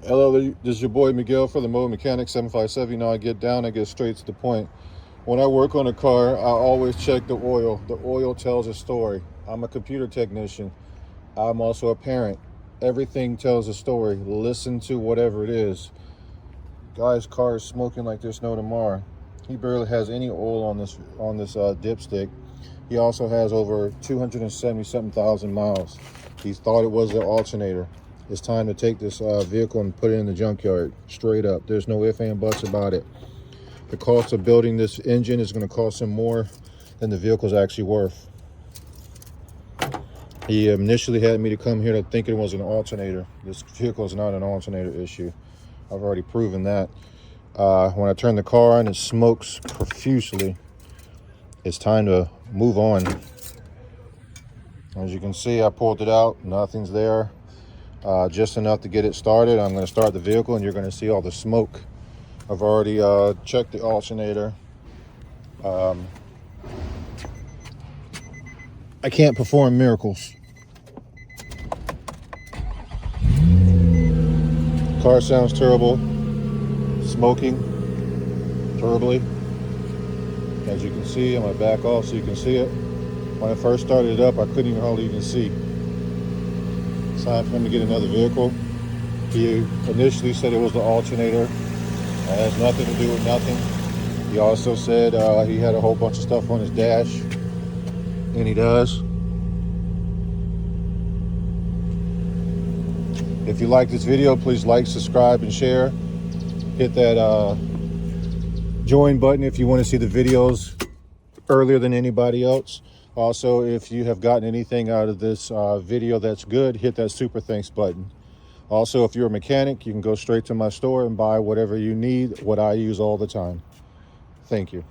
Hello, this is your boy Miguel for the Mobile Mechanic 757. You know, I get down, I get straight to the point. When I work on a car, I always check the oil. The oil tells a story. I'm a computer technician. I'm also a parent. Everything tells a story. Listen to whatever it is. Guy's car is smoking like there's no tomorrow. He barely has any oil on this dipstick. He also has over 270-something thousand miles. He thought it was the alternator. It's time to take this vehicle and put it in the junkyard, straight up. There's no ifs and buts about it. The cost of building this engine is going to cost him more than the vehicle's actually worth. He initially had me to come here to think it was an alternator. This vehicle is not an alternator issue. I've already proven that. When I turn the car on, it smokes profusely. It's time to move on. As you can see, I pulled it out. Nothing's there. Just enough to get it started. I'm going to start the vehicle and you're going to see all the smoke. I've already checked the alternator. I can't perform miracles. Car sounds terrible. Smoking terribly. As you can see, I'm going to back off so you can see it. When I first started it up, I couldn't hardly even see. It's time for him to get another vehicle. He initially said it was the alternator. It has nothing to do with nothing. He also said he had a whole bunch of stuff on his dash, and he does. If you like this video, please like, subscribe, and share. Hit that join button if you want to see the videos earlier than anybody else. Also, if you have gotten anything out of this video that's good, hit that super thanks button. Also, if you're a mechanic, you can go straight to my store and buy whatever you need, what I use all the time. Thank you.